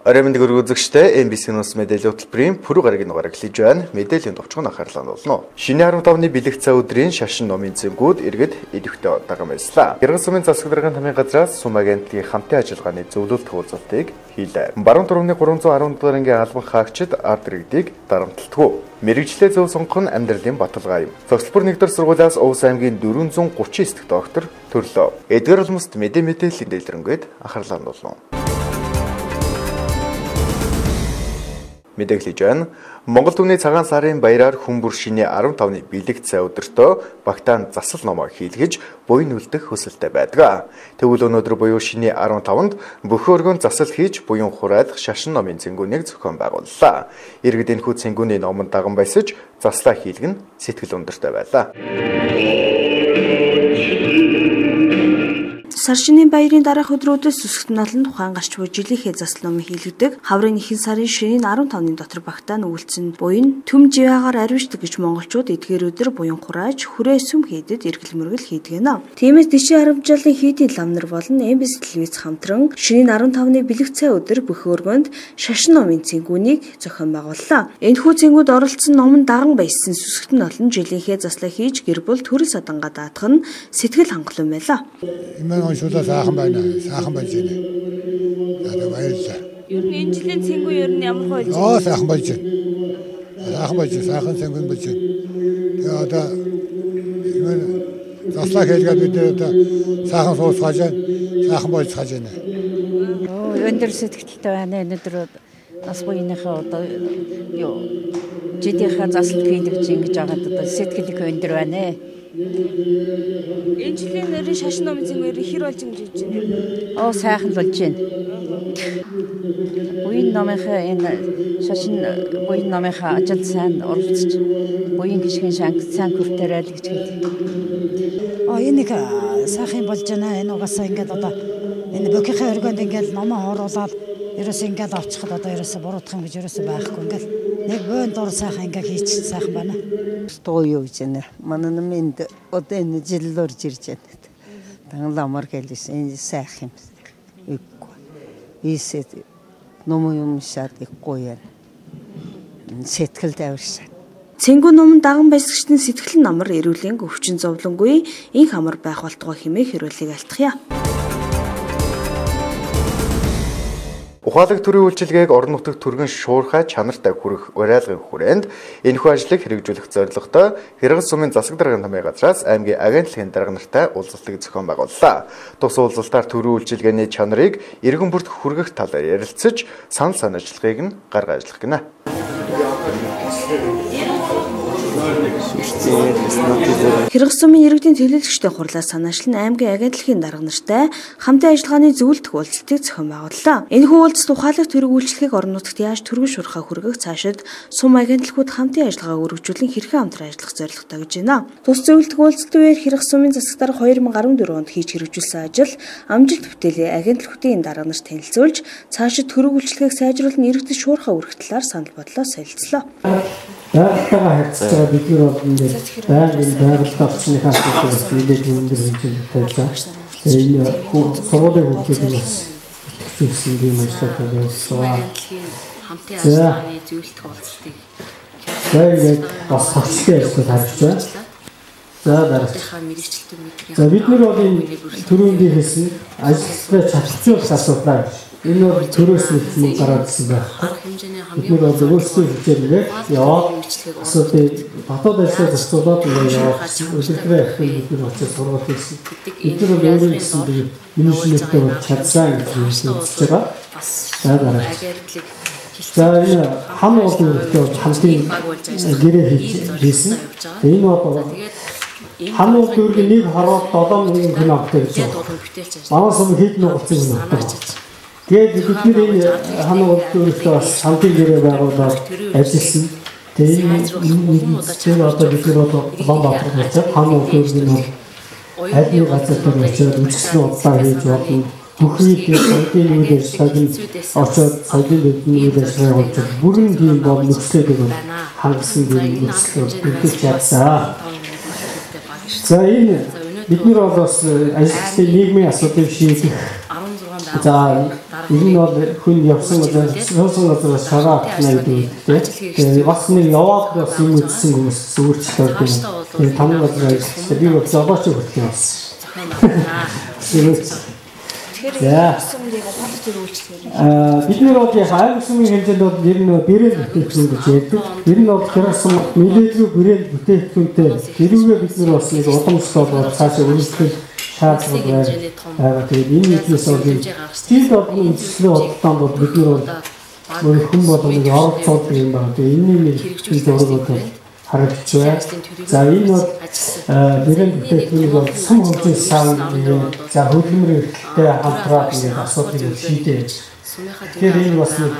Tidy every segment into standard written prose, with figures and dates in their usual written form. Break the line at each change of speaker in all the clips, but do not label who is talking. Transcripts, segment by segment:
Оройн мэндийг үзэгчтэй MBC News мэдээллийн хөтөлбөрийн пүрэв гарагийн дугаарыг хэлж байна. Мэдээллийн товчхон анхаарлаа болно. Шинэ 15-ны бэлэг цаа өдрийн шашин номын зэнгүүд иргэд идэвхтэй даган байслаа. Гэргэн сумын засаг даргын тамирын газраас сум агентлагийн хамтын ажиллагааны зөвлөлт уулзалтыг хийлээ. Баруун дурмны 310 дугаар ангийн албан хаагчид ард иргэдийг дарамтлалтгүй. Мэргэжлээ зөв сонгох нь амьдралын баталгаа юм. Цогцлбор нэгдүгээр сургуулиас Увс аймгийн 439 дэх доктор төрлөө. Эдгээр улмст мэдээллийн дэлгэрэнгээд анхаарлаа хандуулна. Мэдээлж байна. Монгол түмний цагаан сарын баяраар хүмүүр шинэ 15-ны бэлэг цай өдөртөө багтаан засал номоо хийлгэж буян үлдэх хүсэлтэй байдаг. Тэгвэл өнөөдөр буюу шинэ 15-нд бүх өргөн засал хийж буян хурайлах шашин номын цэнгүүнийг зохион байгууллаа. Иргэд энэхүү цэнгүүний номонд даган баясаж заслаа хийлгэн сэтгэл өндөртэй байлаа.
Сар шинийн баярын дараах өдрүүдээс сүсгт налан тухайн гарч буй жилийнхээ засал номын хийлгдэг. Хаврын ихэнх сарын шинийн 15-ны дотор багтаан үйлцэн буян төм живаагаар ариушдаг гэж монголчууд эдгээрүүдэр буян хурааж хүрээ сүм хийдэд эргэл мөргөл хийдгэнэ. Тиймээс дэшин 10 жилийн хийдийн лам нар болон MBC телевиз хамтран шинийн 15-ны бэлэг цай өдөр бүх өргөнд шашин номын цэнгүүнийг зохион байгууллаа. Энэхүү цэнгүүд оролцсон номон даган баяссан сүсгт налан жилийнхээ заслаа хийж гэр бүл төрөл садангаа даатах нь сэтгэл хангалуун байлаа.
Шулаа сайхан байна. Сайхан байж байна. Надад баярлалаа.
Ер нь энэ жилийн цэнгүү ер нь ямар болж
байна? Сайхан байж байна. Сайхан байж, сайхан цэнгүү байж байна. Тэгээ одоо заслаа хийлгээд бид одоо сайхан суусгаж байна. Сайхан болж хаж байна.
Өндөр сэтгэлтэй байна. Өнөөдөр бас буйныхаа одоо юу жидийнхаа засал хийлгэж ингэж байгаад одоо сэтгэлийг өндөр байна.
Энэ жилийн нэрийн шашин номын цэнгүүр хэр болж ингэж хийж байна?
Сайхан болж байна. Буян номынхаа энэ шашин буян номынхаа ажил сайн оролцож буян гişгэн сайн хүртээрэл гэж хэлдэг.
Энэ сайхан болж байна. Энэ угаасаа ингээд одоо энэ бөхийнхээ өргөнд ингээд номоо оруулаад ерөөс ингээд авчихад одоо ерөөс буруудах юм гэж ерөөс байхгүй ингээд нэг бөөн дур сайхан ингээд хийчих сайхан байна.
Что юу гэж нэ манай нэнд одоо энэ жил орж ирж байна. Тангаламар хэлсэн энэ сайхан юм. Ийсэд ном юм шат ихгүй яа. Сэтгэл тайварсан.
Цэнгүү номон даган баясагчдын сэтгэл намар эрүүлийн өвчин зовлонгүй инх амар байх болтгоо хэмээх хэрүүлийг алтгая.
Ухаалаг төрийн үйлчилгээг орон нутагт түргэн шуурхай чанартай хүрэх уриалгын хүрээнд энэхүү ажлыг хэрэгжүүлэх зорилготой Гэргэн сумын засаг даргын тамирын газраас аймгийн агентлагийн дарга нартай уулзалтыг зохион байгууллаа. Тус уулзалтаар төрийн үйлчилгээний чанарыг иргэн бүрт хүргэх талаар ярилцаж санал санаачлалыг нь гаргаж ажиллах гинэ.
Гэргэн сумын иргэдийн төлөөлөгчдийн хурлаас санаачлан аймгийн агентлагийн дарга нартай хамтын ажиллагааны зөвлөлт уулзалтыг зохион байгууллаа. Энэхүү уулзалт ухаалаг төрийн үйлчлэгийг орон нутагт яаж түргэн шуурхай хүргэх цаашид сум агентлагууд хамтын ажиллагаа өргөжүүлэн хэрхэн хамтран ажиллах зорилготой гэж байна. Тус зөвлөлт уулзалтын үеэр Гэргэн сумын засаг дарга 2014 онд хийж хэрэгжүүлсэн ажил амжилт бүтээлээ агентлагуудын дарга нарт танилцуулж цаашид төрийн үйлчлэгийг сайжруулан иргэдэд шуурхай өргөх талаар санал бодлоо солилцлоо.
Байгальтайгаа харьцаж байгаа бид нар бол ингээд байгалийн байгальтай орчныхаа асуудлаас нэлээд өндөр хэмжээнд тавилаа. Энэ сургуулийн хөгжлөөс итгэжүүлсэн юм ажлууд байсан.
Хамтын ажиллагааны зөвлөлт уулзалтыг
тэгээд бас хавчтай ажиллаж харж байна. За дараагийн
мэрэгчлэлтүүд мэдрэг.
За бид нар бол энэ төрөндийн хэлсэн ажилтнаа чадчихуулах асуудлаа. Энэ бол төрөөс нь гаргаадсан байх. Бид нар бол өөрсдөө хичээлээ яваад асуудыг батад ажиллаж зохицуулаад яваад өсөлтөө их бид нар очиж сургууль хийсэн. Бид нар бол өөрөө гэсэн би менежменттэй чадсан гэж үзэж байгаа. За дараагийн. За энэ хам уулын хамтын гэрээ хийсэн. Энэ бол хам уулын нэг хараад 7 мянган хүн авдаг гэж байна. Манай сум хэд нугалцсан юм байна. Тэгээд бид энэ хам уулын бас хамтын гэрээ байгуулаад ажилласан. Тэгээд энэ одоо бид нар Улаанбаатар гэж хам уулын бол аль нэг газар дээр очиод үжигсэн удлаа хийж болно. Бүхний соёлын үйл ажиллагааг очоод соёлын үйл ажиллагааг болж бүрэн тийм бол нөхцөлөд хангасан тийм нөхцөл бүрдүүлж чадсан. За энэ бид нар бол бас ажлын нийгмийн асуудлыг шийдэх За энэ бол хүн явсан газраас шараа гэдэг. Тэгээ бас нэг яваад бас юм үзсэн хүмүүс өөрчлөлт юм. Тэгээ том газраас би бол зовооч хүртэл явсан. Бид нэр бол хайр сүмийн хэмжээнд бол ер нь бэрэл бүтээгдэхүүн гэж ярьдаг. Ер нь бол тэрсэн нэлээдгүй бэрэл бүтээгдэхүүнтэй тэрүүгээ бид нэр бас нэг удамшлал бол цаашаа өргөжлөх шаардлага байна. Тэгээд энэ үеэс бол стил болны үндэслэл бодлоонд бол бид нэр бол хүн болгоныг оролцоод юм байна. Тэгээд энэ нэг зургууд бол харагдаж байна. За энэ бол бэрэл бүтээгдэхүүн бол сум хэмжээ сан за хөдөлмөр эрхтэй хамтраад ингээд асуудлыг шийдэж. Тэгэхээр энэ бас нэг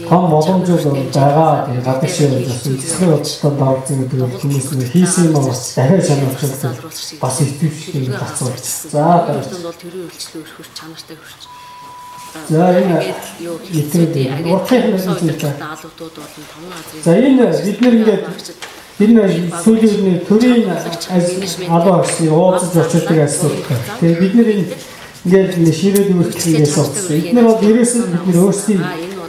том боломжууд байгаа. Тэгээд гадаг шиг бас үндэслэл бодлоонд оролцсон гэдэг нь хүмүүс нэг хийсэн юм бас дахиад сануулж бас итгэвчтэй гарцуулж. За
бол төрийн үйлчлэл өрхөж чанартай хүрч.
За энэ итгэдэг уртын
албадууд бол том газрын.
За энэ бид нэр ингээд энэ сүүлийн төрийн албаа орчныг уулзаж очирдаг асуудал. Тэгээ бид нэр ингээд ширээд үргэлжлэхээс болчихсон. Эдгээр бол ерөөсөө бид нэр өөрсдийн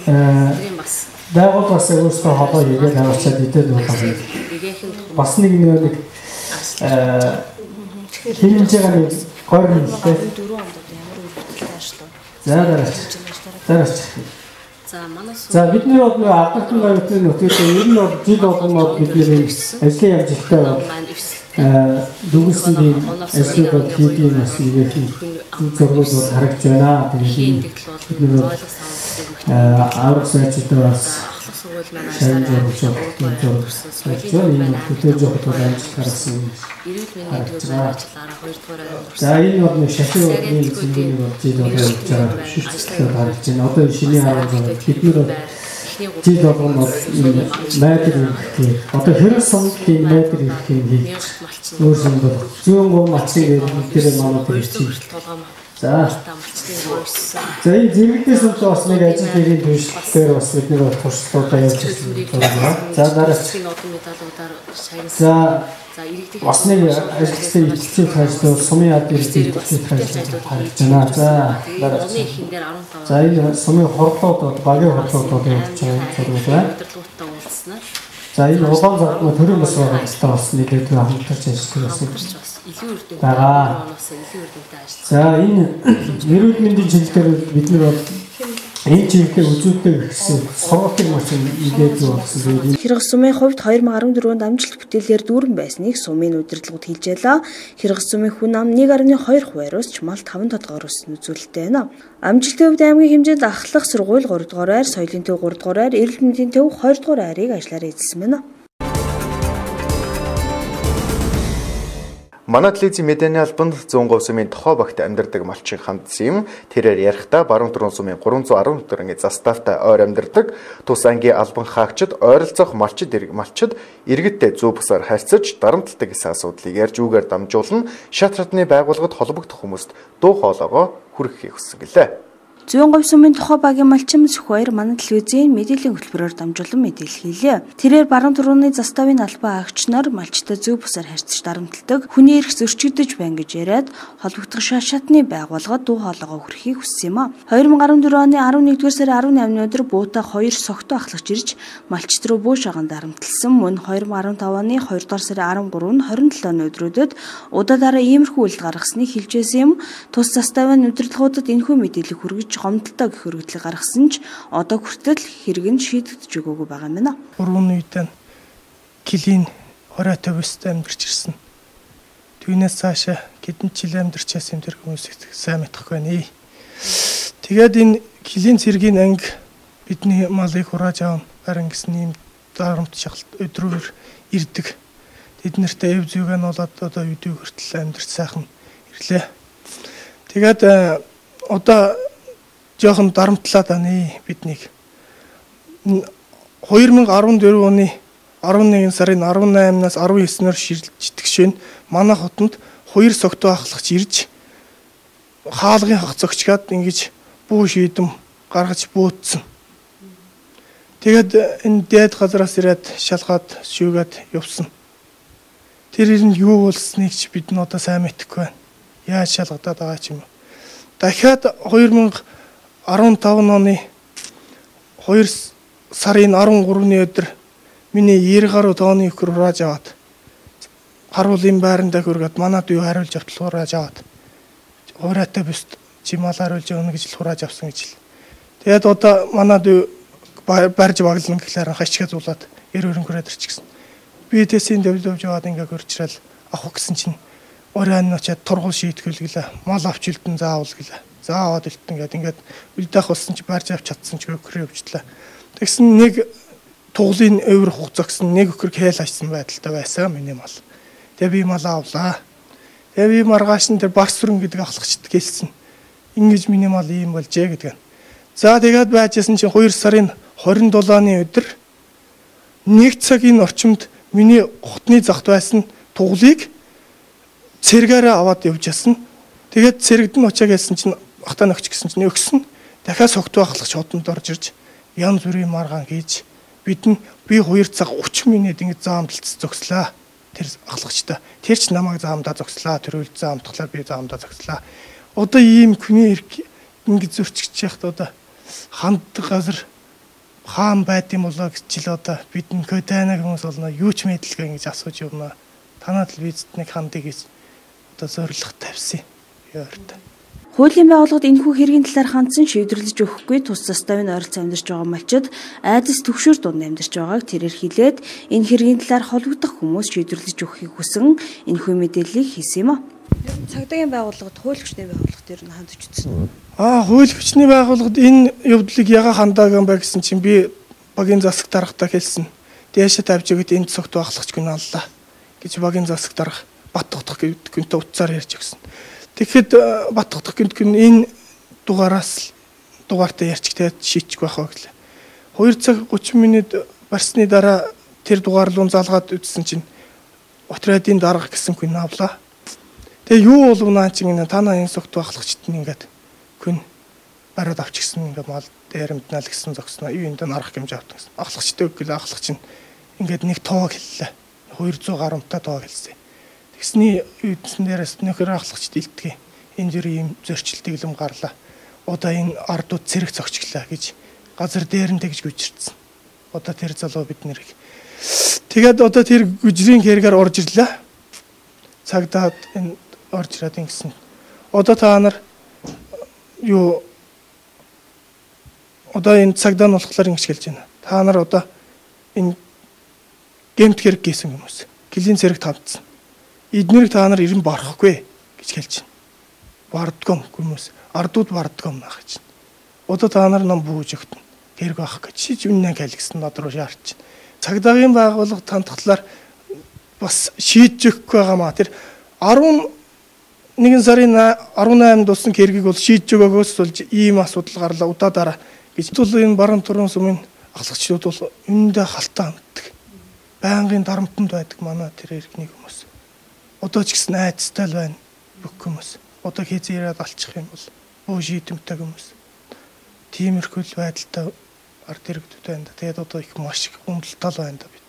байгууллагаас өөрсдөө холоо хийгээд авчаад идэв байна. Бас нэг хэмжээгээр нэг гойр нэлтэй. За бид нэр бол албан гавьтны нөтөдөө ер нь бол жил болгоно бидний ажлын амжилттай дүгнсний ажлыг бол хийдэг бас нэг зургууд бол харагдж байна. Тэгээд бид нэр аврах сайжтай бас шарын зургууд энэ хөтөлж явах амжилт гаргасан. За энэ бол нэг шашин урны зүйлийг бол жил болгоно гэж шийдэлтэй гаргаж байна. Одоо шиний хараад бид нэр жил болгоно найдвар хийх. Одоо хэрэг сонгоны найдвар хийх хийж өөрсөнд бол зүүн гоо мацыг дээр манад ирчих. За энэ зэрэгдээс нь бас нэг ажил хийх төлөвлөлтөөр бас бид нэр туршлагуудаа явуулж байна. За дараа бас нэг ажлын эцсийн хайрцаг сумын ядрын эцсийн хайрцаг харагдаж байна. За энэ сумын хорлоод багийн хорлоод явуулж байгаа. За энэ улаан зураг төрийн бас байгууллагатай бас нэлээд хамтарч ажиллаж байгаа. За энэ эрүүл мэндийн чиглэлээр бид нар бол энэ чиглэлээ үзүүлдэг гэсэн сургалтын машин идэж болсон.
Хэрэг сумын хувьд 2014 онд амжилт бүтээлээр дүүрэн байсныг сумын удирдлагууд хэлжээлээ. Хэрэг сумын хүн ам 1.2%-аас ч мал 5 тодгоор өссөн үзүүлэлттэй байна. Амжилтын хувьд аймгийн хэмжээнд ахлах сургууль 3 дугаар айр, соёлын төв 3 дугаар айр, эрүүл мэндийн төв 2 дугаар айрыг ажиллаараа эзэлсэн байна.
Манай телевизийн медианы албанд 100 сумын тохоо багт амьдардаг малчин хандсан юм. Тэрээр ярихдаа баруун түрүүн сумын 310 төрний заставтай ойр амьдардаг тус ангийн албан хаагчид ойролцоох малчид иргэдтэй зөв бусаар харьцаж дарамтлагдаг гэсэн асуудлыг ярьж үгээр дамжуулан шат хатны байгууллагад холбогдох хүмүүст дуу хоолойгоо хүргэхийг хүссэн гэлээ.
100 сумын тухай багийн малчин Сүхбаяр манай телевизийн мэдээллийн хөтөлбөрөөр дамжуулан мэдээлэл хийлээ. Тэрээр баруун түрүүний заставын албан хаагч нар малчтай зөв бусаар харьцаж дарамтлагдаг хүний эрх зөрчигдөж байна гэж яриад холбогдох шатны байгууллагад дуу хоолойгоо хүргэхийг хүссэн юм а. 2014 оны 11-р сарын 18-ны өдөр буутаа 2 согтуу ахлагч ирж малчт руу буу шагаан дарамтлсан. Мөн 2015 оны 2-р сарын 13-ны 27-ны өдрүүдэд удаадараа иймэрхүү үйлдэл гаргасныг хэлж байсан юм. Тус заставын удирдлагуудад энэхүү мэдээлэл хүргэж гомдолтой гэх өргөдлийг гаргасан ч одоо хүртэл хэрэг нь шийдэгдэж өгөөгүй байгаа юм байна.
Өрөөний үед килийн хорой төвөстэй амьдарч ирсэн. Түүнээс цаашаа хэдэн жил амьдарч яасан тэр хүмүүс сайн мэдхгүй нэ. Тэгээд энэ килийн цэргийн анги бидний малыг хурааж аван гарan гэсэн юм дарамт шалт өдрөөр ирдэг. Тэд нартай эв зүйг нь болоод одоо өдөө хүртэл амьдарч сайхан ирлээ. Тэгээд одоо жоохон дарамтлаад байна биднийг. 2014 оны 11 сарын 18-наас 19-нд шилждэг шин манай хотод 2 согтуу ахлагч ирж хаалгын хах зөгчгээд ингэж бүү шийдэм гаргаж бөөдсөн. Тэгээд энэ дээд газраас ирээд шалгаад шүүгээд явсан. Тэр нь юу болсныг ч бид нь одоо сайн мэдэхгүй байна. Яаж шалгадаад байгаа ч юм. дахиад 2015 оны 2 сарын 13-ны өдөр миний 90 гаруй тонны өхөр хурааж аваад харуулын байранда хүргээд манад юу хариулж автал хурааж аваад ураатай бүст чимал хариулж өгнө гэж хурааж авсан гэж л. Тэгээд одоо манад барьж баглан гэхлээр хачгаа зулаад 90 хөрөнгөөр ирчихсэн. Би тэсийн дэвлөвж яваад ингээ хөрчрэл авах гэсэн чинь урaan очиад тургуул шийтгэлгэлээ. Мал авч үлдэн заавал гэлээ. Зааваад үлдэн ингээд үлдээх болсон чи барьж авч чадсан чи өхрөө өвчлээ. Тэгсэн нэг туглын өвөр хугацагсан нэг өхөр хээл ажсан байдалтай байсан миний мал. Тэгээ би мал авлаа. Тэгээ би маргааш нь тэр барс сүрэн гэдэг ахлагчд гэлсэн. Ингэж миний мал ийм болжээ гэдэг. За тэгээд байжсэн чинь 2 сарын 27-ны өдөр 1 цагийн орчимд миний хотны загт байсан туглыг цэргээрээ аваад явж ясан. Тэгээд цэрэгдэн очиа гэсэн чинь ахтаа нөхч гэсэн чинь өгсөн. Дахиад согтуу ахлагч хотод орж ирж янз бүрийн маргаан хийж би 2 цаг 30 минут ингэ заамдалц зогслаа. Тэр ахлагчтай. Тэр ч намайг заамдаа зогслаа. Тэр үйл заамтглаар би заамдаа зогслаа. Одоо ийм хүний эрх ингэ зөрчиж яхад одоо ханддаг газар хаан байд юм болоо гэж л одоо бидний хөдөөний хүмүүс болно. Юу ч мэдлэгээ ингэж асууж явна. Танад л визэд нэг хандыг гэж одоо зорилго тавьсан. Яартай.
Хуулийн байгууллагад энэхүү хэргийн талаар хандсан шийдвэрлэж өгөхгүй тус заставын ойролцоо амьдарч байгаа малчид айдас төвшөр дунд амьдарч байгааг тэрээр хэлээд энэ хэргийн талаар холбогдох хүмүүс шийдвэрлэж өгөхийг хүсэн энэхүү мэдээллийг хийсэн юм а. Цагдаагийн байгууллагад хууль хүчний байгууллагад ер нь хандж үтсэн.
Хууль хүчний байгууллагад энэ явдлыг яга хандаагүй юм бэ гэсэн чинь би багийн засаг даргатаа хэлсэн. Дээшээ тавьж өгöd энд цогт баглагч гүн аллаа гэж багийн засаг дарга бат утгах гэнтэй утсаар ярьж өгсөн. Тэгэхэд бат утгах гэн энэ дугаартай ярьчтай шийчих байх вэ гэлээ. 2 цаг 30 минут барсны дараа тэр дугаарлуун залгаад үтсэн чинь отрядын дарга гэсэн хүн авлаа. Тэгээ юу болвнаа чинь танаа энэ цогт баглагчд нь ингээд хүн бараад авчихсан ингээд мал дээрэмднаа л гэсэн зогсноо. Юу энд нарах хэмжээ авдаг гэсэн. Ахлагчтай өгөл ахлагч нь ингээд нэг тоог хэллээ. 200 гаруйтай тоог хэлсэн. Тэгсний үдсэн дээрээс нөхөр ахлагч дийлдгээ. Энэ зүр ийм зөрчилтийг лэм гарлаа. Одоо энэ ардууд цэрэг цогчлаа гэж газар дээр нь тэгж гүжирдсэн. Одоо тэр залуу бид нэрийг. Тэгээд одоо тэр гүжрийн хэрэгээр орж ирлээ. Цагдаад энэ орж ирээд ингэсэн. Одоо та нар юу одоо энэ цагдаа нь болохоор ингэж хэлж байна. Та нар одоо энэ гэмт хэрэг хийсэн хүмүүс. Килийн цэрэг тавцсан. Эднэрийг та нар ирэн барахгүй гэж хэлж байна. Бардгом хүмүүс. Ардууд бардгом нах гэж. Одоо та нар нам бүүж өгтөн. Хэрэг авах гэж чи үнэн хэлгсэн над руу шаарч. Цагдаагийн байгууллага тантахлаар бас шийдэж өгөхгүй байгаамаа. Тэр 11 сарын 18-нд болсон хэргийг бол шийдэж өгөөгөөс болж ийм асуудал гарлаа удаадараа гэж бол энэ баруун турын сумын ахлагчдууд бол үүндээ халтаа ханддаг. Байнгын дарамтанд байдаг манай тэр иргэний хүмүүс. Одоо ч гэсэн айцтай л байна бүх хүмүүс. Одоо хийзээ ирээд алчих юм бол бөө шийдэмтэй хүмүүс. Тиймэрхүү байдалтай ард иргэдүүд байна. Тэгээд одоо их маш их хүндэлтэй байна да бид.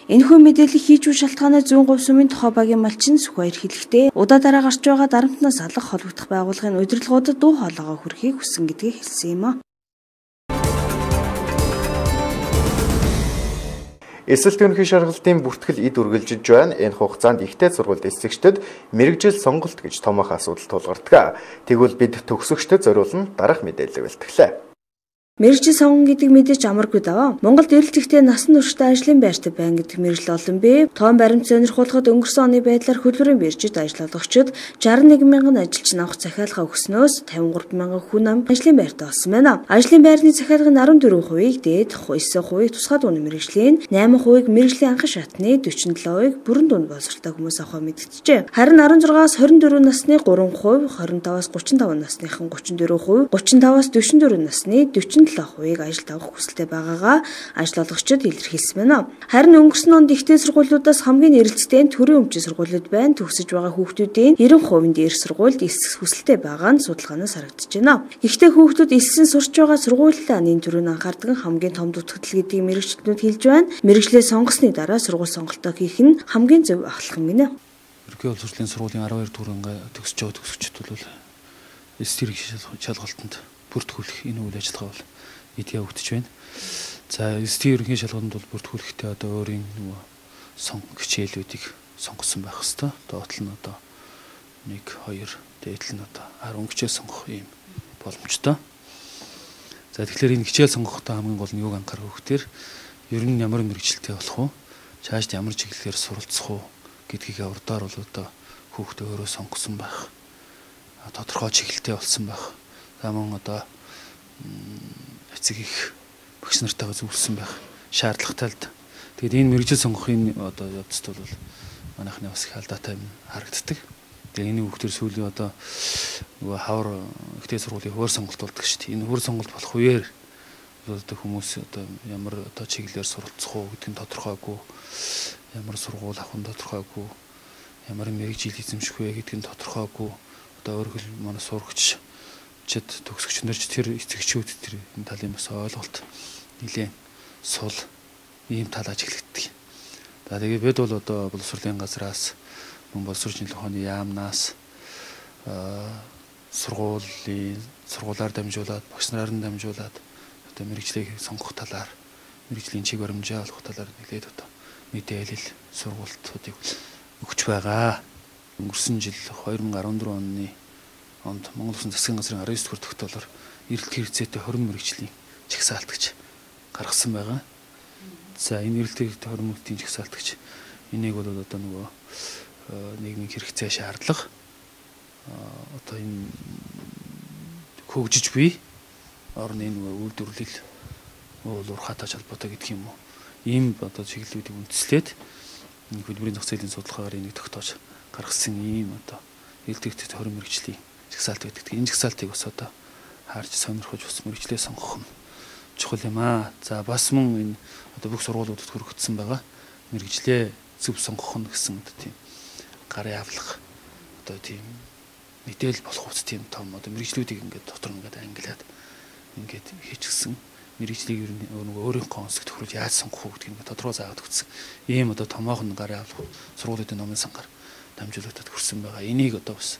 Энэхүү мэдээлэл хийж үл шалтгаанаа зүүн говь сумын тухай багийн малчин Сүхбаяр хэлэхдээ удаа дараа гарч байгаа дарамтнаас алах холбогдох байгууллагын удирдлагуудад дуу хоолойгоо хүргэхийг хүсэн гэдгийг хэлсэн юм а.
Эсэлт ерөнхий шалгалтын бүртгэл эд үргэлжиж байна. Энэ хугацаанд ихтэй сургууль эсэгчдэд мэрэгжил сонголт гэж томоохон асуудал тулгардаг. Тэгвэл бид төгсөгчдөд зориулна дараах мэдээлэл бэлтгэлээ.
Мэргэжил сонгон гэдэг мэдээж амаргүй даваа. Монголд эрэлтэгтэй насан туршдаа ажлын байртай байна гэдэг мэргэжил олон бий. Тоон баримт сонирхуулахад өнгөрсөн оны байдлаар хөдөлмөрийн биржид ажиллагчид 61 мянган ажилчин авах захиалга өгснөөс 53 мянган хүн ам ажлын байртай болсон байна. Ажлын байрны захиалгын 14%-ийг дээд 9%-ийг тусгай дууны мэргэжлийн, 8%-ийг мэргэжлийн анхан шатны, 47%-ийг бүрэн дууны боловсролтой хүмүүс авах мэдгэжээ. Харин 16-аас 24 насны 3%, 25-аас 35 насныхан 34%, 35-аас 44 насны 47%-ийг ажилд авах хүсэлтэй байгаагаа ажил олгогчид илэрхийлсэн байна. Харин өнгөрсөн онд ихтэй сургуулиудаас хамгийн эрэлттэй төрийн өмчийн сургуулиуд байна. Төгсөж байгаа хүүхдүүдийн 90% дээр сургуульд элсэх хүсэлтэй байгаа нь судалгаанаас харагдаж байна. Ихтэй хүүхдүүд элсэн сурч байгаа сургуулиудаа энэ төрөнд анхаардаг хамгийн том дутагдал гэдгийг мэргэжилтнүүд хэлж байна. Мэргэжлээ сонгосны дараа сургууль сонголтоо хийх нь хамгийн зөв ахлах юм гинэ.
Ерөнхий боловсролын сургуулийн 12 дугаар анги төгсөж байгаа төгсөгчд бол эсдэр шалгалтанд бүртгүүлэх энэ үйл ажиллагаа бол эд явагдаж байна. За эсдэр ерөнхий шалгалтанд бол бүртгүүлэхдээ одоо өөрийн нөгөө хичээлүүдийг сонгосон байх хэвээр. Доотлол нь одоо 1 2 дээдл нь одоо 10 хичээл сонгох юм боломжтой. За тэгэхээр энэ хичээл сонгохдоо хамгийн гол нь юуг анхаарах вэ гэхээр ер нь ямар мэрэгчлэлтэй болох вэ? Цаашд ямар чиглэлээр суралцах вэ гэдгийг урдаар бол одоо хүүхдээ өөрөө сонгосон байх. Тодорхой чиглэлтэй болсон байх. За мөн одоо эцэг их багш нартайгаа зөвлөсөн байх шаардлагатай л да. Тэгээд энэ мэрэгжил сонгохын одоо явцд бол манайхны бас их алдаатай юм харагддаг. Тэгээд энэ хүүхдэр сүүлийн одоо нөгөө хавар ихтэй сургуулийн хөвөр сонголт болдог шүү дээ. Энэ хөвөр сонголт болох үеэр одоо хүмүүс одоо ямар одоо чиглэлээр суралцах уу гэдг нь тодорхойгүй, ямар сургууль авах нь тодорхойгүй, ямар мэрэгжил эзэмших вэ гэдг нь тодорхойгүй. Одоо өөрөөр манай сурагчид төгсөгч нарч тэр эцэгчүүд тэр энэ талын бас ойлголт нэлээд сул ийм тал ажиглагддаг. За тэгээд бид бол одоо боловсролын газраас мөн боловсролын ухааны яамнаас сургуулиар дамжуулаад багш нараар нь дамжуулаад одоо мэрэгжлийг сонгох талаар мэрэгжлийн чиг баримжаа олох талаар нэлээд одоо мэдээлэл сургалтуудыг өгч байгаа. Өнгөрсөн жил 2014 онд Монгол Улсын засгийн газрын 19 дугаар тогтоолоор эрэлт хэрэгцээтэй 20 мэрэгжлийн чагсаалтгч гаргасан байгаа. За энэ эрэлт хэрэгцээтэй 20 мэрэгжлийн чагсаалтгч энийг бол одоо нөгөө нийгмийн хэрэгцээ шаардлага одоо энэ хөгжиж буй орны нөгөө үйлдвэрлэл уурхатай холбоотой гэдэг юм уу. Ийм одоо чиглэлүүдийг үндэслээд энэ хөдөлмөрийн зах зээлийн судалгаагаар энийг тогтоож гаргасан ийм одоо эрэлт хэрэгцээтэй 20 мэрэгжлийн чагсаалт байдаг. Энэ чагсаалтыг бас одоо харж сонирхож бас мэрэгчлээ сонгох нь чухал юм аа. За бас мөн энэ одоо бүх сургуулиудад хүрэгдсэн байгаа мэрэгчлээ зөв сонгох нь гэсэн одоо тийм гарын авлах одоо тийм мэдээлэл болох үст тийм том одоо мэрэгчлүүдийг ингээд дотор ингээд ангилаад ингээд хийчихсэн мэрэгчлийг ер нь өөрийнхөө онцлог тохиолж яаж сонгох уу гэдгийг тодорхой заагаад өгсөн. Ийм одоо томоохон гарын авлах сургуулиудын номын сангаар дамжуулагдаад хүрсэн байгаа. Энийг одоо бас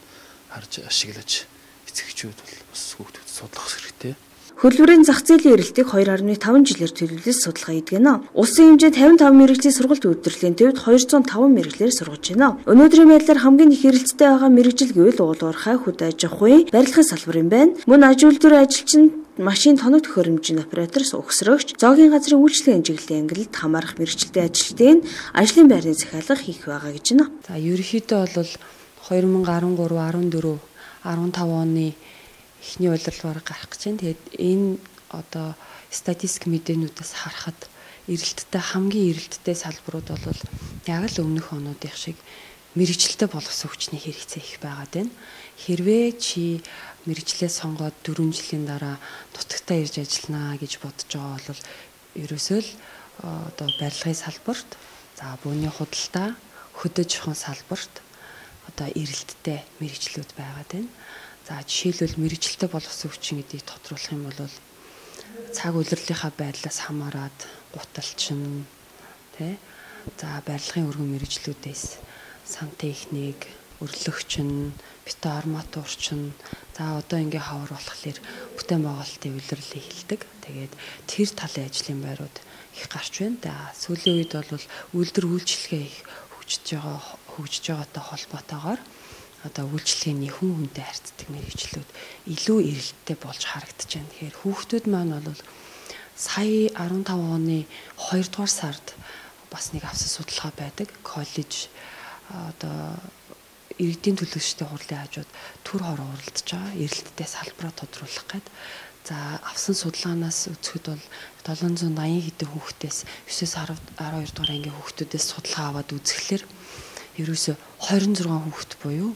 харж ашиглаж эцэгчүүд бол бас хүүхдүүд судлах хэрэгтэй.
Хөдөлмөрийн зах зээлийн эрэлтийг 2.5 жилээр төлөвлөж судалгаа хийдэг. Улсын хэмжээнд 55 мэрэгжлийн сургалт үйлдвэрлэлийн төвд 205 мэрэгчлэр сургаж байна. Өнөөдрийн байдлаар хамгийн их эрэлттэй байгаа мэрэгжил гэвэл уул уурхай, хөдөө аж ахуйн, барилгын салбар юм байна. Мөн аж үйлдвэрийн ажилчин, машин тоног төхөөрөмжийн оператор, өгсрөгч, зоогийн газрын үйлчлэгийн чиглэлийн ангилалд хамаарах мэрэгчлээ ажилтныг ажлын байрны захиалга хийх байгаа гэж байна.
За ерөнхийдөө бол 2013, 14, 15 оны эхний удирдлагаар гарах гэж байна. Тэгээд энэ одоо статистик мэдээнүүдээс харахад хамгийн эрэлттэй салбарууд бол яг л өмнөх онуудын шиг мэрэгчлэлтэй боловсон хүчний хэрэгцээ их байгаад байна. Хэрвээ чи мэрэгчлээ сонгоод 4 жилийн дараа нутагтаа ирж ажиллана гэж бодож байгаа бол ерөөсөө л одоо барилгын салбарт, за бөөний худалдаа, хөдөө аж ахуйн салбарт одоо эрэлттэй мэрэгчлүүд байгаад байна. За жишээлбэл мэрэгчлэлтэй боловсон хүчин гэдгийг тодруулах юм бол цаг улирлынхаа байдлаас хамаарат гуталчин тий за барилгын өргөн мэрэгчлүүдээс сантехник, өрлөгчин, бетон арматурчин за одоо ингээ хавар болохоор бүтээн байгуулалтын улирлыг хилдэг. Тэгээд тэр талын ажлын байрууд их гарч байна. За сүүлийн үед бол үйлдвэр үйлчилгээ их хөгжиж байгаатай холбоотойгоор одоо үйлчлэгийн хүн хүнтэй харьцдаг мэрэгчлүүд илүү эрэлттэй болж харагдаж байна. Тэгэхээр хүүхдүүд маань бол сая 15 оны 2 дугаар сард бас нэг авсан судалгаа байдаг. Коллеж одоо иргэдийн төлөөлөгчдийн хурлын хажууд төр хороо уралдаж байгаа эрэлттэй салбараа тодруулах гээд за авсан судалгаанаас үзэхэд бол 780 хэдэн хүүхдээс 9-12 дугаар ангийн хүүхдүүдээс судалгаа аваад үзэхлээр ерөөсө 26 хүүхд буюу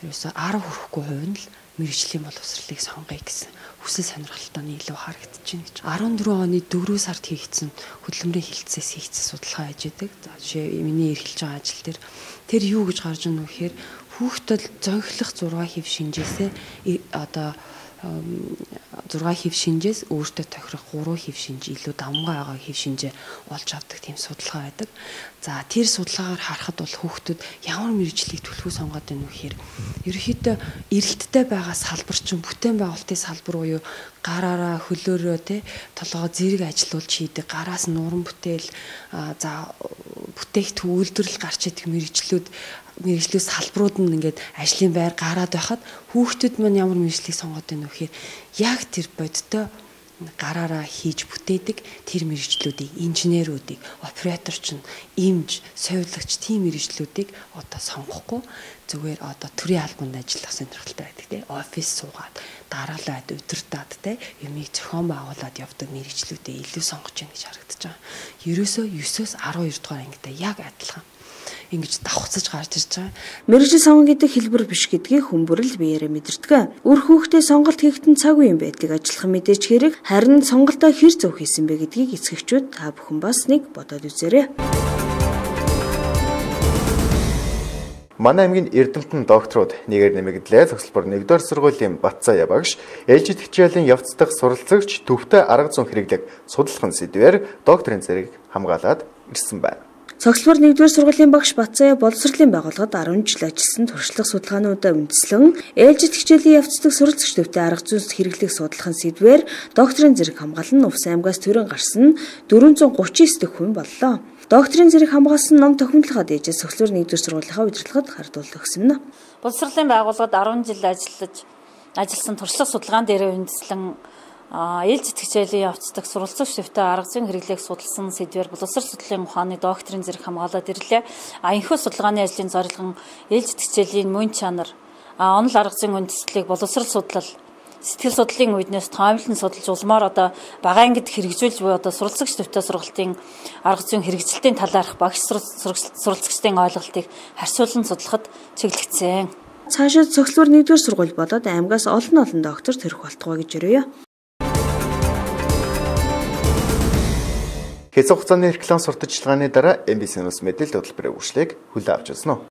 ерөөсө 10 хүрэхгүй хувь нь л мэрэгжлийн боловсролыг сонгоё гэсэн хүсэл сонирхолтой нь илүү харагдаж байна гэж. 14 оны 4 сард хийгдсэн хөдөлмөрийн хилцээс хийгдсэн судалгаа хийж байдаг. За жишээ миний эрхэлж байгаа ажил дээр тэр юу гэж гарч ирнэ вэ гэхээр хүүхдэд зөнхлөх 6 хэв шинжээсээ одоо 6 хэв шинжээс өөртөө тохирох 3 хэв шинж илүү давмгай байгаа хэв шинжээ олж авдаг тийм судалгаа байдаг. За тэр судалгаагаар харахад бол хүүхдүүд ямар мэргэжлийг төлхөө сонгоод байна вэ гэхээр ерөнхийдөө эрэлттэй байгаа салбар чинь бүтээн байгуулалтын салбар буюу гараараа хөлөөрөө толгоо зэрэг ажиллуулж хийдэг гараас нуран бүтээл за бүтээгт үйлдвэрлэл гарч идэг мэргэжлүүд салбарууд нь ингээд ажлын байр гараад байхад хүүхдүүд маань ямар мэргэжлийг сонгоод байна вэ гэхээр яг тэр бодтой гараараа хийж бүтээдэг тэр мэргэжлүүдийг инженеруудыг операторч нь эмч совилогч тийм мэргэжлүүдийг одоо сонгохгүй зүгээр одоо төрийн албанд ажиллах сонирхолтой байдаг офис суугаад дараалаад удирдаад юмыг зохион байгуулад явдаг мэргэжлүүдээ илүү сонгож байна гэж харагдаж байгаа. Ерөөсөө 9-өөс 12 дугаар ангитай яг адилхан ингэж давхцаж гарч ирж байгаа.
Мэргэжил сонгон гэдэг хэлбэр биш гэдгийг хүмүүрэл биеэрээ мэдэрдэг. Үр хүүхдээ сонголт хийхэд цаг үеийн байдлыг ажиллах мэдээж хэрэг, харин сонголтоо хэр зөв хийсэн бэ гэдгийг эцэгчүүд та бүхэн бас нэг бодоод үзээрэй.
Манай аймгийн Эрдэмтэн докторууд нэгээр нэмэгдлээ цогцлбор 1-р сургуулийн Батцаая багш ээлжид хичээлийн явц дахь суралцагч төвтэй арга зүйн хэрэглэг судлах сэдвээр докторийн зэрэг хамгаалаад ирсэн байна.
Цогцлбор 1-р сургуулийн багш Батцаая боловсролын байгууллагад 10 жил ажилласан туршлага судалгаануудаа үндэслэн ээлжид хичээлийн явц дахь суралцагч төвтэй арга зүйн хэрэглэг судлахын сэдвээр докторийн зэрэг хамгаалан Увс аймгаас төрөн гарсан 439 дэх хүн боллоо. Докторийн зэрэг хамгаалсан ном тохиомдлогоо дээжээс цогцлбор 1-р сургуулийнхаа удирдлагад хардуулт өгсөн нь.
Боловсролын байгууллагад 10 жил ажилласан туршлага судалгаан дээр үндэслэн ээлжид хичээлийн явц дахь суралцагч төвтэй арга зүйн хэрэглээг судалсан сэдвээр боловсрол судлалын ухааны докторийн зэрэг хамгаалаад ирлээ. Энэхүү судалгааны ажлын зорилго нь ээлжид хичээлийн мөн чанар, онол арга зүйн үндэслэлийг боловсрол судлал сэтгэл судлалын үүднээс тоомлон судалж улмаар одоо бага ангид хэрэгжүүлж буй одоо суралцагч төвтэй сургалтын арга зүйн хэрэгжилтийн талаарх багш суралцагчдын ойлголтыг харьцуулан судлахад чиглэгдсэн.
Цаашид цогцлбор 1-р сургууль болоод аймгаас олон доктор төрөх болтугай гэж өрөөё.
Хэсэг хугацааны реклам сурталчилгааны дараа MBC News мэдээлэл хөтөлбөрийн үргэлжлэлийг хүлээн авч байна.